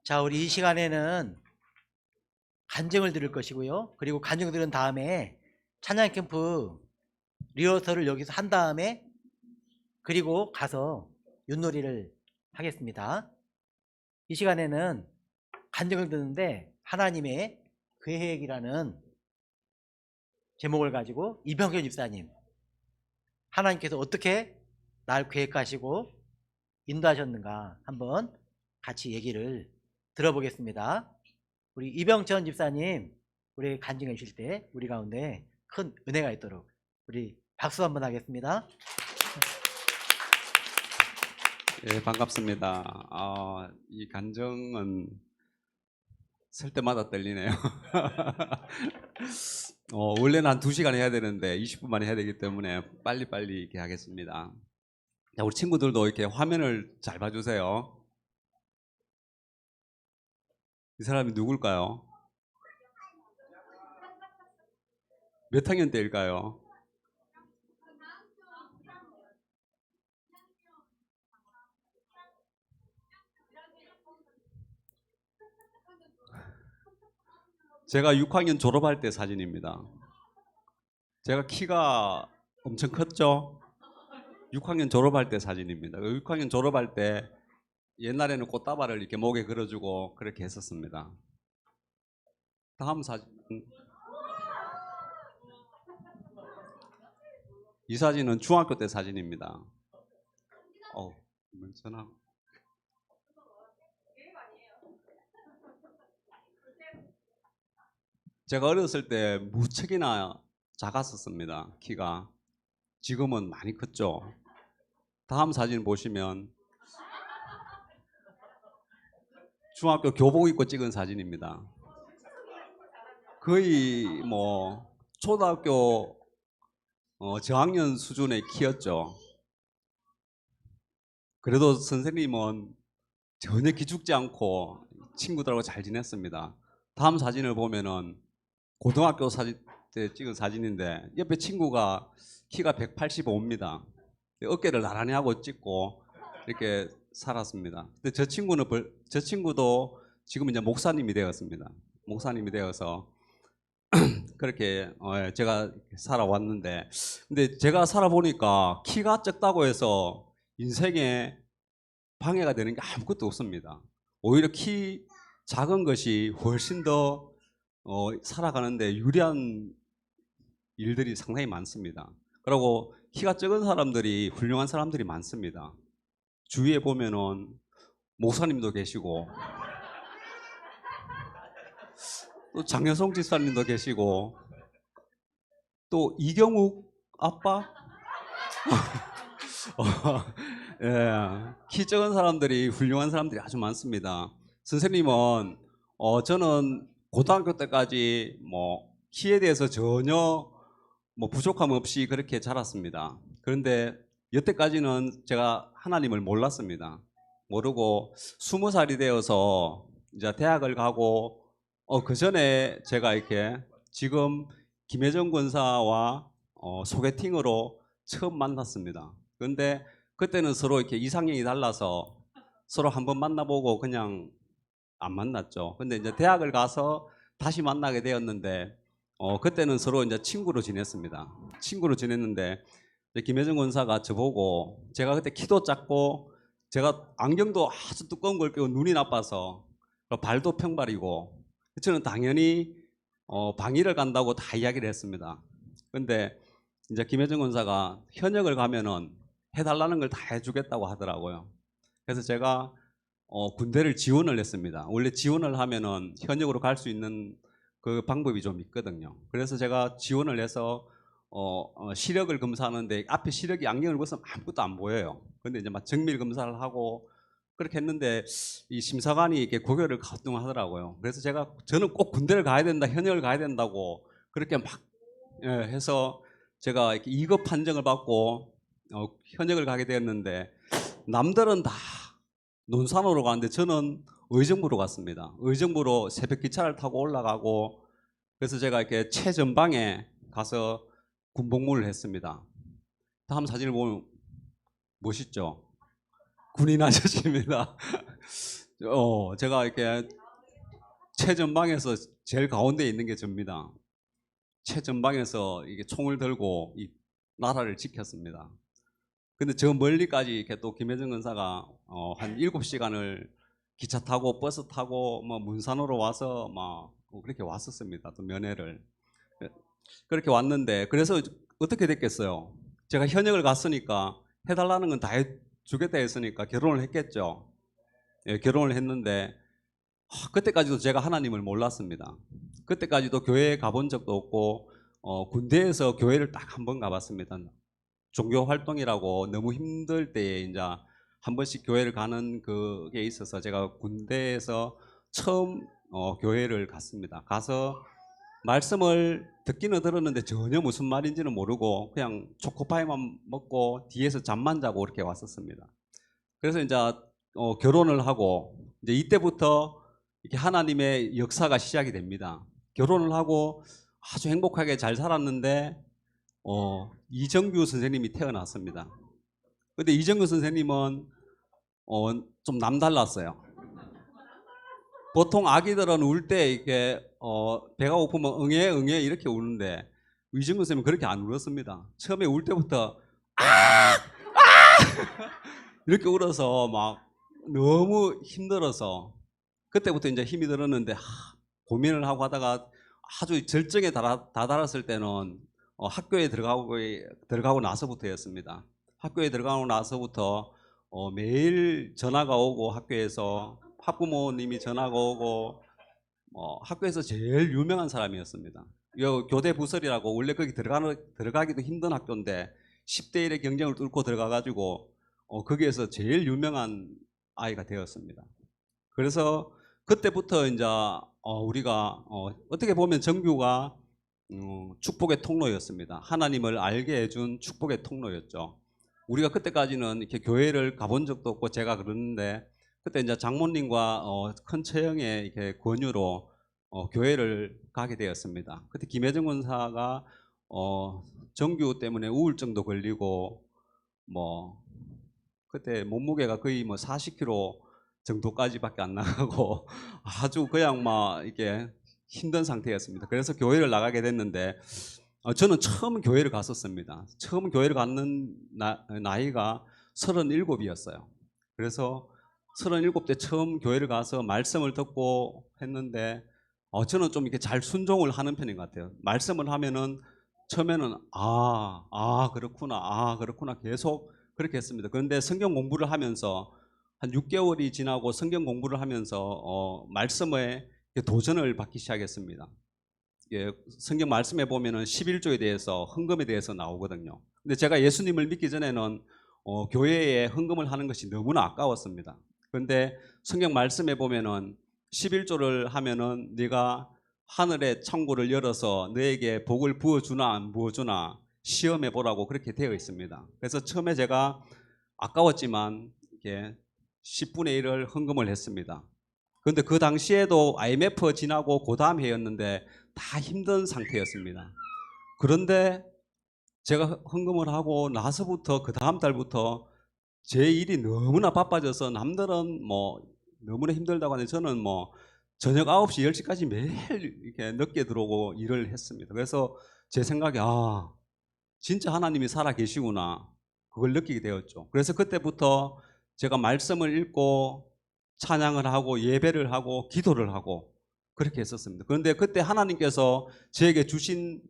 자, 우리 이 시간에는 간증을 들을 것이고요. 그리고 간증 들은 다음에 찬양 캠프 리허설을 여기서 한 다음에 그리고 가서 윷놀이를 하겠습니다. 이 시간에는 간증을 듣는데 하나님의 계획이라는 제목을 가지고 이병현 집사님, 하나님께서 어떻게 날 계획하시고 인도하셨는가 한번 같이 얘기를 들어보겠습니다. 우리 이병천 집사님, 우리 간증해 주실 때 우리 가운데 큰 은혜가 있도록 우리 박수 한번 하겠습니다. 예, 반갑습니다. 이 간정은 쓸 때마다 떨리네요. 원래는 한 2시간 해야 되는데 20분 만에 해야 되기 때문에 빨리빨리 이렇게 하겠습니다. 자, 우리 친구들도 이렇게 화면을 잘 봐주세요. 이 사람이 누굴까요? 몇 학년 때일까요? 제가 6학년 졸업할 때 사진입니다. 제가 키가 엄청 컸죠? 6학년 졸업할 때 사진입니다. 6학년 졸업할 때 옛날에는 꽃다발을 이렇게 목에 걸어주고 그렇게 했었습니다. 다음 사진. 이 사진은 중학교 때 사진입니다. 전화. 제가 어렸을 때 무척이나 작았었습니다. 키가. 지금은 많이 컸죠. 다음 사진 보시면 중학교 교복 입고 찍은 사진입니다. 거의 뭐 초등학교 저학년 수준의 키였죠. 그래도 선생님은 전혀 기죽지 않고 친구들하고 잘 지냈습니다. 다음 사진을 보면은 고등학교 사진 때 찍은 사진인데 옆에 친구가 키가 185입니다. 어깨를 나란히 하고 찍고 이렇게 살았습니다. 근데 저 친구도 지금 이제 목사님이 되었습니다. 목사님이 되어서 그렇게 제가 살아왔는데, 근데 제가 살아보니까 키가 적다고 해서 인생에 방해가 되는 게 아무것도 없습니다. 오히려 키 작은 것이 훨씬 더 살아가는데 유리한 일들이 상당히 많습니다. 그리고 키가 적은 사람들이 훌륭한 사람들이 많습니다. 주위에 보면은 목사님도 계시고 또 장여성 집사님도 계시고 또 이경욱 아빠 예, 키 적은 사람들이 훌륭한 사람들이 아주 많습니다. 선생님은 저는 고등학교 때까지 뭐 키에 대해서 전혀 뭐 부족함 없이 그렇게 자랐습니다. 그런데 여태까지는 제가 하나님을 몰랐습니다. 모르고 20살이 되어서 이제 대학을 가고 그 전에 제가 이렇게 지금 김혜정 권사와 소개팅으로 처음 만났습니다. 그런데 그때는 서로 이렇게 이상형이 달라서 서로 한번 만나보고 그냥 안 만났죠. 근데 이제 대학을 가서 다시 만나게 되었는데 그때는 서로 이제 친구로 지냈습니다. 친구로 지냈는데 김혜정 권사가 저보고, 제가 그때 키도 작고 제가 안경도 아주 두꺼운 걸 끼고 눈이 나빠서 발도 평발이고, 저는 당연히 방위를 간다고 다 이야기를 했습니다. 근데 이제 김혜정 권사가 현역을 가면은 해달라는 걸 다 해주겠다고 하더라고요. 그래서 제가 군대를 지원을 했습니다. 원래 지원을 하면은 현역으로 갈 수 있는 그 방법이 좀 있거든요. 그래서 제가 지원을 해서 시력을 검사하는데 앞에 시력이 안경을 벗으면 아무것도 안 보여요. 근데 이제 막 정밀 검사를 하고 그렇게 했는데 이 심사관이 이렇게 고개를 가뚱하더라고요. 그래서 저는 꼭 군대를 가야 된다, 현역을 가야 된다고 그렇게 막 해서 제가 이렇게 2급 판정을 받고 현역을 가게 되었는데, 남들은 다 논산으로 가는데 저는 의정부로 갔습니다. 의정부로 새벽 기차를 타고 올라가고, 그래서 제가 이렇게 최전방에 가서 군복무를 했습니다. 다음 사진을 보면 멋있죠? 군인 아저씨입니다. 제가 이렇게 최전방에서 제일 가운데 있는 게 접니다. 최전방에서 이게 총을 들고 이 나라를 지켰습니다. 근데 저 멀리까지 이렇게 또 김혜정 근사가 한 7시간을 기차 타고 버스 타고 뭐 문산으로 와서 막 그렇게 왔었습니다. 또 면회를. 그렇게 왔는데 그래서 어떻게 됐겠어요? 제가 현역을 갔으니까 해달라는 건 다 해주겠다 했으니까 결혼을 했겠죠. 예, 결혼을 했는데 그때까지도 제가 하나님을 몰랐습니다. 그때까지도 교회에 가본 적도 없고 군대에서 교회를 딱 한 번 가봤습니다. 종교 활동이라고 너무 힘들 때에 이제 한 번씩 교회를 가는 그게 있어서 제가 군대에서 처음 교회를 갔습니다. 가서 말씀을 듣기는 들었는데 전혀 무슨 말인지는 모르고 그냥 초코파이만 먹고 뒤에서 잠만 자고 그렇게 왔었습니다. 그래서 이제 결혼을 하고 이제 이때부터 이렇게 하나님의 역사가 시작이 됩니다. 결혼을 하고 아주 행복하게 잘 살았는데 이정규 선생님이 태어났습니다. 근데 이정규 선생님은 좀 남달랐어요. 보통 아기들은 울 때 이렇게 배가 고프면 응애 응애 이렇게 우는데 이정규 선생님은 그렇게 안 울었습니다. 처음에 울 때부터 이렇게 울어서 막 너무 힘들어서 그때부터 이제 힘이 들었는데 고민을 하고 하다가 아주 절정에 다다랐을 때는 학교에 들어가고 나서부터였습니다. 학교에 들어가고 나서부터 매일 전화가 오고 학교에서 학부모님이 전화가 오고 학교에서 제일 유명한 사람이었습니다. 요 교대 부설이라고 원래 거기 들어가기도 힘든 학교인데 10대 1의 경쟁을 뚫고 들어가가지고 거기에서 제일 유명한 아이가 되었습니다. 그래서 그때부터 이제 우리가 어떻게 보면 정규가 축복의 통로였습니다. 하나님을 알게 해준 축복의 통로였죠. 우리가 그때까지는 이렇게 교회를 가본 적도 없고 제가 그러는데 그때 이제 장모님과 큰 처형의 이렇게 권유로 교회를 가게 되었습니다. 그때 김혜정 권사가 정규 때문에 우울증도 걸리고 뭐 그때 몸무게가 거의 뭐 40kg 정도까지밖에 안 나가고 아주 그냥 막 이게 힘든 상태였습니다. 그래서 교회를 나가게 됐는데 저는 처음 교회를 갔었습니다. 처음 교회를 갔는 나이가 37이었어요. 그래서 37대 처음 교회를 가서 말씀을 듣고 했는데 저는 좀 이렇게 잘 순종을 하는 편인 것 같아요. 말씀을 하면은 처음에는 그렇구나 계속 그렇게 했습니다. 그런데 성경 공부를 하면서 한 6개월이 지나고 성경 공부를 하면서 말씀에 도전을 받기 시작했습니다. 성경 말씀에 보면은 11조에 대해서 헌금에 대해서 나오거든요. 근데 제가 예수님을 믿기 전에는 교회에 헌금을 하는 것이 너무나 아까웠습니다. 그런데 성경 말씀에 보면은 11조를 하면은 네가 하늘의 창고를 열어서 너에게 복을 부어주나 안 부어주나 시험해 보라고 그렇게 되어 있습니다. 그래서 처음에 제가 아까웠지만 이렇게 10분의 1을 헌금을 했습니다. 그런데 그 당시에도 IMF 지나고 그 다음 해였는데 다 힘든 상태였습니다. 그런데 제가 헌금을 하고 나서부터 그 다음 달부터 제 일이 너무나 바빠져서 남들은 뭐 너무나 힘들다고 하는데 저는 뭐 저녁 9시, 10시까지 매일 이렇게 늦게 들어오고 일을 했습니다. 그래서 제 생각에 진짜 하나님이 살아 계시구나 그걸 느끼게 되었죠. 그래서 그때부터 제가 말씀을 읽고 찬양을 하고 예배를 하고 기도를 하고 그렇게 했었습니다. 그런데 그때 하나님께서 저에게 주신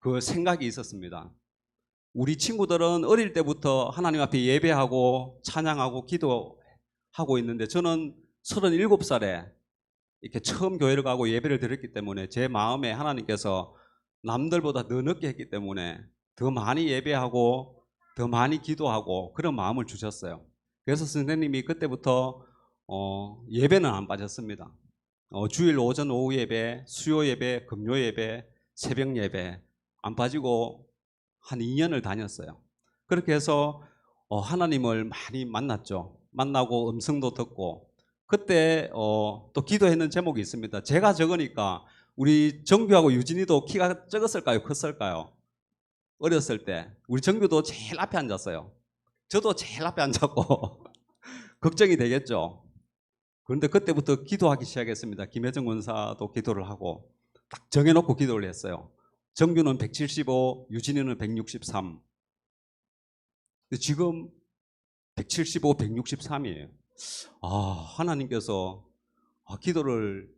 그 생각이 있었습니다. 우리 친구들은 어릴 때부터 하나님 앞에 예배하고 찬양하고 기도하고 있는데 저는 37살에 이렇게 처음 교회를 가고 예배를 드렸기 때문에 제 마음에 하나님께서 남들보다 더 늦게 했기 때문에 더 많이 예배하고 더 많이 기도하고 그런 마음을 주셨어요. 그래서 선생님이 그때부터 예배는 안 빠졌습니다. 주일 오전 오후 예배, 수요 예배, 금요 예배, 새벽 예배 안 빠지고 한 2년을 다녔어요. 그렇게 해서 하나님을 많이 만났죠. 만나고 음성도 듣고 그때 또 기도했는 제목이 있습니다. 제가 적으니까 우리 정규하고 유진이도 키가 적었을까요? 컸을까요? 어렸을 때 우리 정규도 제일 앞에 앉았어요. 저도 제일 앞에 앉았고 걱정이 되겠죠. 그런데 그때부터 기도하기 시작했습니다. 김혜정 권사도 기도를 하고 딱 정해놓고 기도를 했어요. 정규는 175, 유진이는 163. 근데 지금 175, 163이에요. 하나님께서 기도를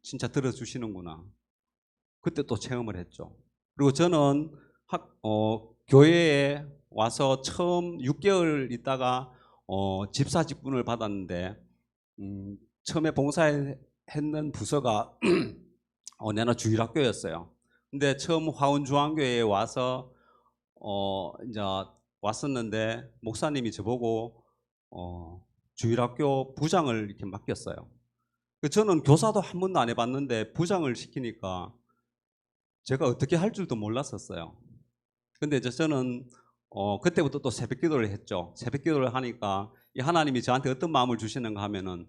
진짜 들어주시는구나. 그때 또 체험을 했죠. 그리고 저는 교회에 와서 처음 6개월 있다가 집사 직분을 받았는데 처음에 봉사했는 부서가 내나 주일학교였어요. 근데 처음 화운중앙교회에 와서 이제 왔었는데 목사님이 저보고 주일학교 부장을 이렇게 맡겼어요. 저는 교사도 한 번도 안 해봤는데 부장을 시키니까 제가 어떻게 할 줄도 몰랐었어요. 근데 이제 저는 그때부터 또 새벽 기도를 했죠. 새벽 기도를 하니까 이 하나님이 저한테 어떤 마음을 주시는가 하면은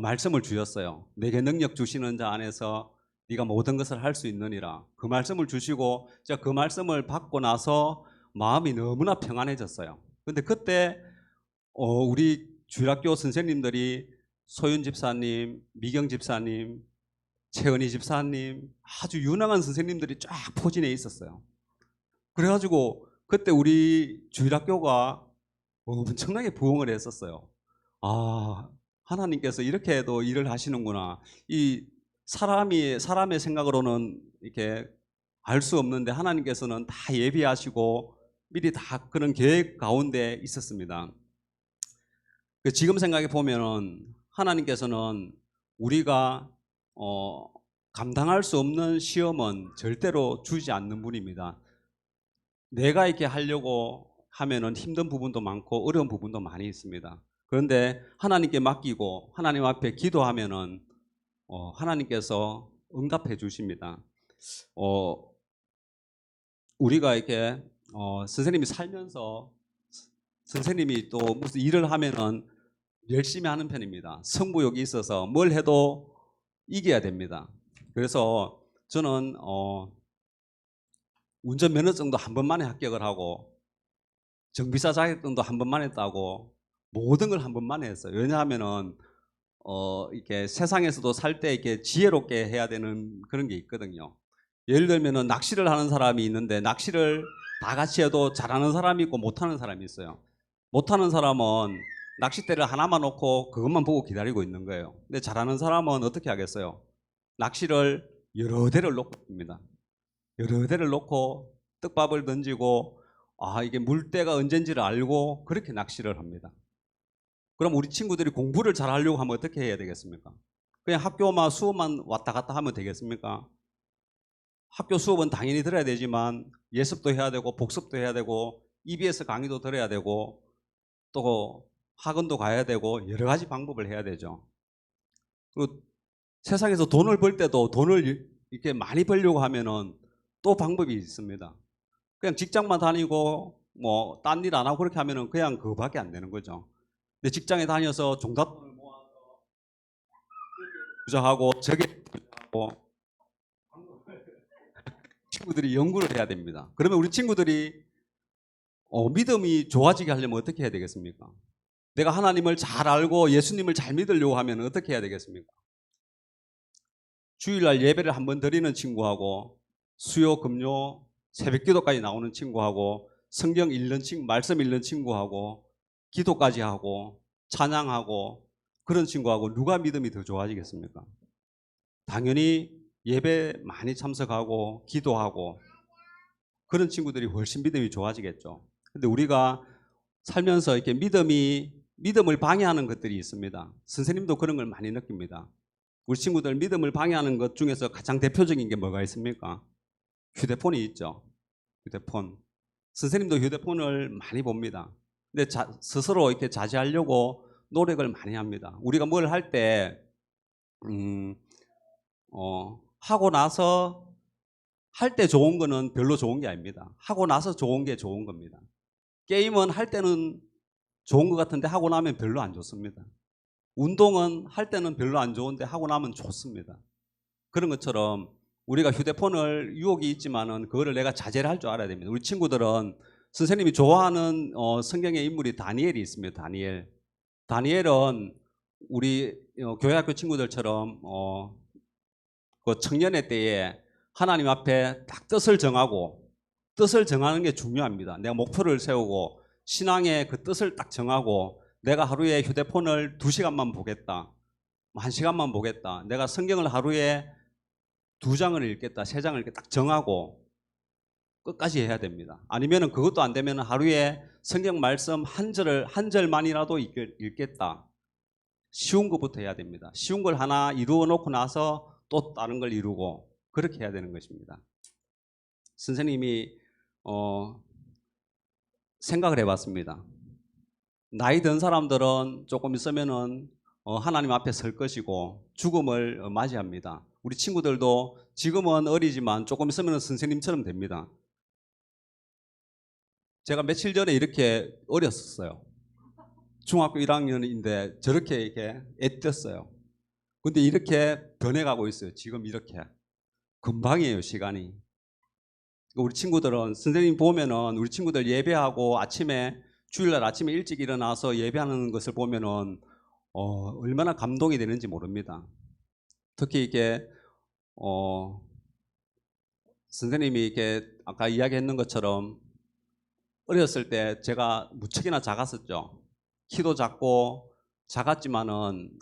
말씀을 주셨어요. 내게 능력 주시는 자 안에서 네가 모든 것을 할 수 있느니라. 그 말씀을 주시고 제가 그 말씀을 받고 나서 마음이 너무나 평안해졌어요. 근데 그때 우리 주일학교 선생님들이 소윤 집사님, 미경 집사님, 최은희 집사님 아주 유능한 선생님들이 쫙 포진해 있었어요. 그래가지고 그때 우리 주일학교가 엄청나게 부흥을 했었어요. 하나님께서 이렇게도 일을 하시는구나. 이 사람의 생각으로는 이렇게 알 수 없는데 하나님께서는 다 예비하시고 미리 다 그런 계획 가운데 있었습니다. 지금 생각해 보면은 하나님께서는 우리가 감당할 수 없는 시험은 절대로 주지 않는 분입니다. 내가 이렇게 하려고 하면은 힘든 부분도 많고 어려운 부분도 많이 있습니다. 그런데 하나님께 맡기고 하나님 앞에 기도하면은 하나님께서 응답해 주십니다. 우리가 이렇게 선생님이 살면서 선생님이 또 무슨 일을 하면은 열심히 하는 편입니다. 승부욕이 있어서 뭘 해도 이겨야 됩니다. 그래서 저는 운전면허증도 한 번만에 합격을 하고 정비사 자격증도 한 번만에 따고 모든 걸 한 번만에 했어요. 왜냐하면은 이렇게 세상에서도 살 때 이렇게 지혜롭게 해야 되는 그런 게 있거든요. 예를 들면은 낚시를 하는 사람이 있는데 낚시를 다 같이 해도 잘하는 사람이 있고 못하는 사람이 있어요. 못하는 사람은 낚싯대를 하나만 놓고 그것만 보고 기다리고 있는 거예요. 근데 잘하는 사람은 어떻게 하겠어요? 낚시를 여러 대를 놓고 있습니다. 여러 대를 놓고 떡밥을 던지고 이게 물때가 언젠지를 알고 그렇게 낚시를 합니다. 그럼 우리 친구들이 공부를 잘 하려고 하면 어떻게 해야 되겠습니까? 그냥 학교만 수업만 왔다 갔다 하면 되겠습니까? 학교 수업은 당연히 들어야 되지만 예습도 해야 되고 복습도 해야 되고 EBS 강의도 들어야 되고 또 학원도 가야 되고 여러 가지 방법을 해야 되죠. 그리고 세상에서 돈을 벌 때도 돈을 이렇게 많이 벌려고 하면은 또 방법이 있습니다. 그냥 직장만 다니고 뭐 딴 일 안 하고 그렇게 하면은 그냥 그거밖에 안 되는 거죠. 근데 직장에 다녀서 종잣돈을 모아서 부자하고 저게 부자하고 친구들이 연구를 해야 됩니다. 그러면 우리 친구들이 믿음이 좋아지게 하려면 어떻게 해야 되겠습니까? 내가 하나님을 잘 알고 예수님을 잘 믿으려고 하면 어떻게 해야 되겠습니까? 주일날 예배를 한번 드리는 친구하고 수요, 금요, 새벽 기도까지 나오는 친구하고 성경 읽는 친구, 말씀 읽는 친구하고 기도까지 하고 찬양하고 그런 친구하고 누가 믿음이 더 좋아지겠습니까? 당연히 예배 많이 참석하고 기도하고 그런 친구들이 훨씬 믿음이 좋아지겠죠. 근데 우리가 살면서 이렇게 믿음을 방해하는 것들이 있습니다. 선생님도 그런 걸 많이 느낍니다. 우리 친구들 믿음을 방해하는 것 중에서 가장 대표적인 게 뭐가 있습니까? 휴대폰이 있죠. 휴대폰. 선생님도 휴대폰을 많이 봅니다. 근데 스스로 이렇게 자제하려고 노력을 많이 합니다. 우리가 뭘 할 때 하고 나서 할 때 좋은 거는 별로 좋은 게 아닙니다. 하고 나서 좋은 게 좋은 겁니다. 게임은 할 때는 좋은 것 같은데 하고 나면 별로 안 좋습니다. 운동은 할 때는 별로 안 좋은데 하고 나면 좋습니다. 그런 것처럼 우리가 휴대폰을 유혹이 있지만은 그거를 내가 자제를 할 줄 알아야 됩니다. 우리 친구들은 선생님이 좋아하는 성경의 인물이 다니엘이 있습니다. 다니엘은 우리 교회학교 친구들처럼 그 청년의 때에 하나님 앞에 딱 뜻을 정하는 게 중요합니다. 내가 목표를 세우고 신앙의 그 뜻을 딱 정하고 내가 하루에 휴대폰을 2시간만 보겠다. 1시간만 보겠다. 내가 성경을 하루에 2장을 읽겠다. 3장을 읽겠다. 딱 정하고 끝까지 해야 됩니다. 아니면은 그것도 안 되면 하루에 성경 말씀 한 절만이라도 읽겠다. 쉬운 것부터 해야 됩니다. 쉬운 걸 하나 이루어 놓고 나서 또 다른 걸 이루고 그렇게 해야 되는 것입니다. 선생님이 생각을 해봤습니다. 나이 든 사람들은 조금 있으면은 하나님 앞에 설 것이고 죽음을 맞이합니다. 우리 친구들도 지금은 어리지만 조금 있으면 선생님처럼 됩니다. 제가 며칠 전에 이렇게 어렸었어요. 중학교 1학년인데 저렇게 이렇게 애떴어요. 근데 이렇게 변해가고 있어요. 지금 이렇게. 금방이에요, 시간이. 우리 친구들은, 선생님 보면은 우리 친구들 예배하고 주일날 아침에 일찍 일어나서 예배하는 것을 보면은, 얼마나 감동이 되는지 모릅니다. 특히 이게, 선생님이 이렇게 아까 이야기했는 것처럼 어렸을 때 제가 무척이나 작았었죠. 키도 작고 작았지만은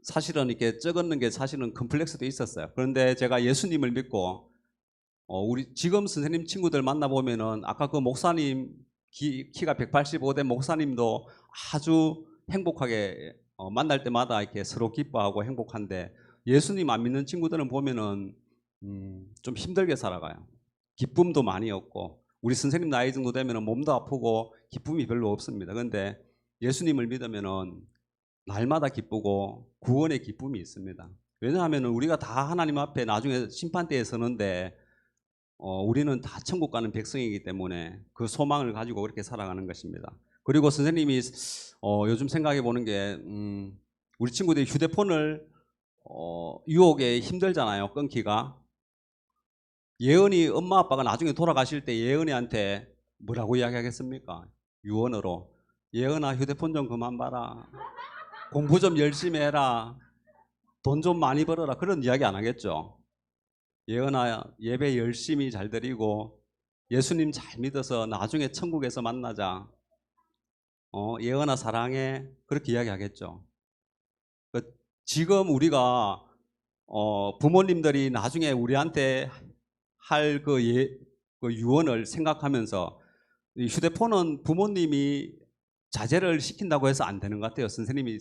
사실은 이렇게 적었는 게 사실은 컴플렉스도 있었어요. 그런데 제가 예수님을 믿고 우리 지금 선생님 친구들 만나보면은 아까 그 목사님 키가 185된 목사님도 아주 행복하게 만날 때마다 이렇게 서로 기뻐하고 행복한데 예수님 안 믿는 친구들은 보면은 좀 힘들게 살아가요. 기쁨도 많이 없고 우리 선생님 나이 정도 되면은 몸도 아프고 기쁨이 별로 없습니다. 그런데 예수님을 믿으면은 날마다 기쁘고 구원의 기쁨이 있습니다. 왜냐하면 우리가 다 하나님 앞에 나중에 심판대에 서는데 우리는 다 천국 가는 백성이기 때문에 그 소망을 가지고 그렇게 살아가는 것입니다. 그리고 선생님이 요즘 생각해 보는 게 우리 친구들이 휴대폰을 유혹에 힘들잖아요. 끊기가. 예은이 엄마 아빠가 나중에 돌아가실 때 예은이한테 뭐라고 이야기하겠습니까? 유언으로 예은아 휴대폰 좀 그만 봐라. 공부 좀 열심히 해라. 돈 좀 많이 벌어라. 그런 이야기 안 하겠죠. 예은아 예배 열심히 잘 드리고 예수님 잘 믿어서 나중에 천국에서 만나자. 예은아 사랑해. 그렇게 이야기하겠죠. 지금 우리가 부모님들이 나중에 우리한테 할 그 유언을 생각하면서 이 휴대폰은 부모님이 자제를 시킨다고 해서 안 되는 것 같아요. 선생님이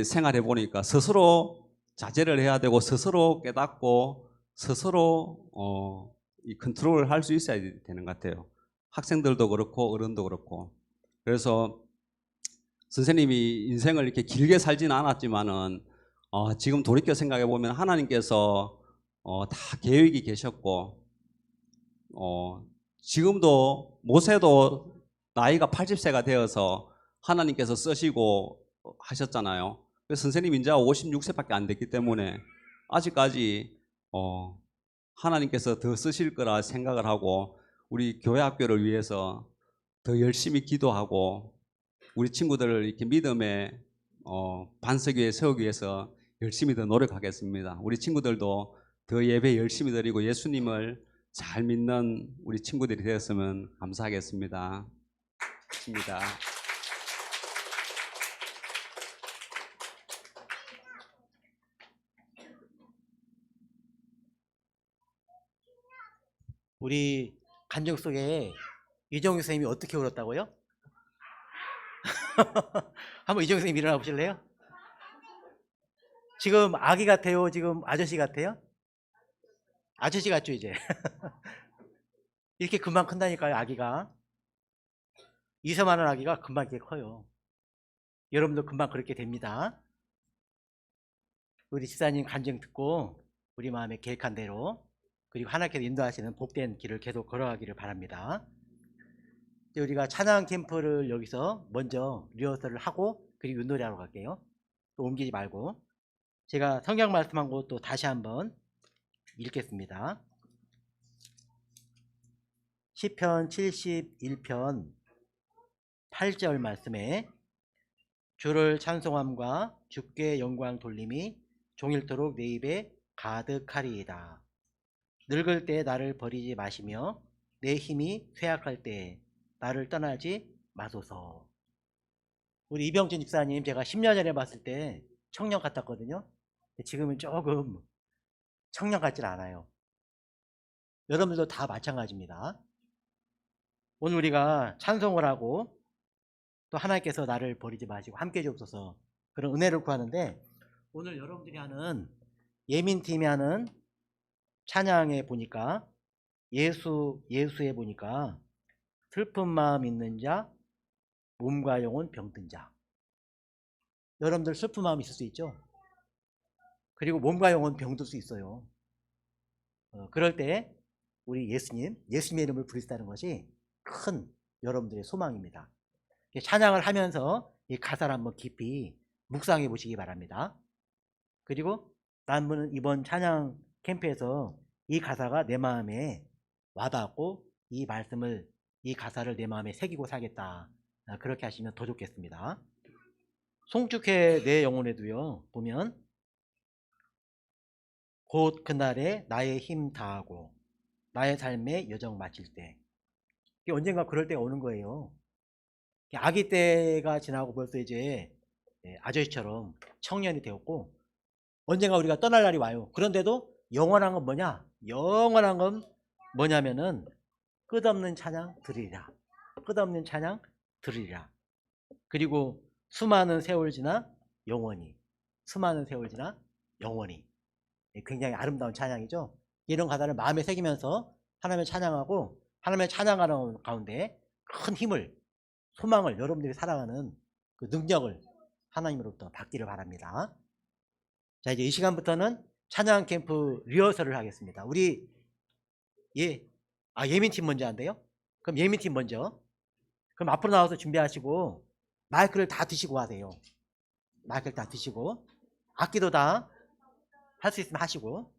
생활해 보니까 스스로 자제를 해야 되고 스스로 깨닫고 스스로 이 컨트롤을 할 수 있어야 되는 것 같아요. 학생들도 그렇고 어른도 그렇고. 그래서 선생님이 인생을 이렇게 길게 살지는 않았지만은 지금 돌이켜 생각해 보면 하나님께서 다 계획이 계셨고 지금도 모세도 나이가 80세가 되어서 하나님께서 쓰시고 하셨잖아요. 그래서 선생님 이제 56세밖에 안 됐기 때문에 아직까지 하나님께서 더 쓰실 거라 생각을 하고 우리 교회 학교를 위해서 더 열심히 기도하고 우리 친구들을 이렇게 믿음의 반석 위에 세우기 위해서 열심히 더 노력하겠습니다. 우리 친구들도 더 예배 열심히 드리고 예수님을 잘 믿는 우리 친구들이 되었으면 감사하겠습니다. 입니다. 우리 간증 속에 이정규 선생님이 어떻게 울었다고요? 한번 이정규 선생님 일어나 보실래요? 지금 아기 같아요? 지금 아저씨 같아요? 아저씨 같죠 이제? 이렇게 금방 큰다니까요 아기가. 이서만한 아기가 금방 이렇게 커요. 여러분도 금방 그렇게 됩니다. 우리 집사님 간증 듣고 우리 마음에 계획한 대로 그리고 하나님께서 인도하시는 복된 길을 계속 걸어가기를 바랍니다. 이제 우리가 찬양 캠프를 여기서 먼저 리허설을 하고 그리고 윷놀이 하러 갈게요. 또 옮기지 말고 제가 성경 말씀한 거 또 다시 한번 읽겠습니다. 시편 71편 8절 말씀에 주를 찬송함과 주께 영광 돌림이 종일토록 내 입에 가득하리이다. 늙을 때 나를 버리지 마시며 내 힘이 쇠약할 때 나를 떠나지 마소서. 우리 이병진 집사님 제가 10년 전에 봤을 때 청년 같았거든요. 지금은 조금 청년 같진 않아요. 여러분들도 다 마찬가지입니다. 오늘 우리가 찬송을 하고 또 하나님께서 나를 버리지 마시고 함께 주옵소서 그런 은혜를 구하는데, 오늘 여러분들이 하는 예민팀이 하는 찬양에 보니까 예수에 보니까 슬픈 마음 있는 자, 몸과 영혼 병든 자. 여러분들 슬픈 마음 있을 수 있죠? 그리고 몸과 영혼 병들 수 있어요. 그럴 때 우리 예수님의 이름을 부르시다는 것이 큰 여러분들의 소망입니다. 찬양을 하면서 이 가사를 한번 깊이 묵상해 보시기 바랍니다. 그리고 나는 이번 찬양 캠프에서 이 가사가 내 마음에 와닿았고 이 말씀을, 이 가사를 내 마음에 새기고 살겠다, 그렇게 하시면 더 좋겠습니다. 송축해 내 영혼에도요, 보면 곧 그날에 나의 힘 다하고 나의 삶의 여정 마칠 때, 언젠가 그럴 때가 오는 거예요. 아기 때가 지나고 벌써 이제 아저씨처럼 청년이 되었고, 언젠가 우리가 떠날 날이 와요. 그런데도 영원한 건 뭐냐? 영원한 건 뭐냐면은 끝없는 찬양 들으리라. 끝없는 찬양 들으리라. 그리고 수많은 세월 지나 영원히, 수많은 세월 지나 영원히. 굉장히 아름다운 찬양이죠. 이런 가사를 마음에 새기면서 하나님을 찬양하고, 하나님을 찬양하는 가운데 큰 힘을, 소망을, 여러분들이 살아가는 그 능력을 하나님으로부터 받기를 바랍니다. 자, 이제 이 시간부터는 찬양 캠프 리허설을 하겠습니다. 우리 예민팀 먼저 한대요? 그럼 예민팀 먼저. 그럼 앞으로 나와서 준비하시고 마이크를 다 드시고 하세요. 마이크를 다 드시고 악기도 다 할 수 있으면 하시고.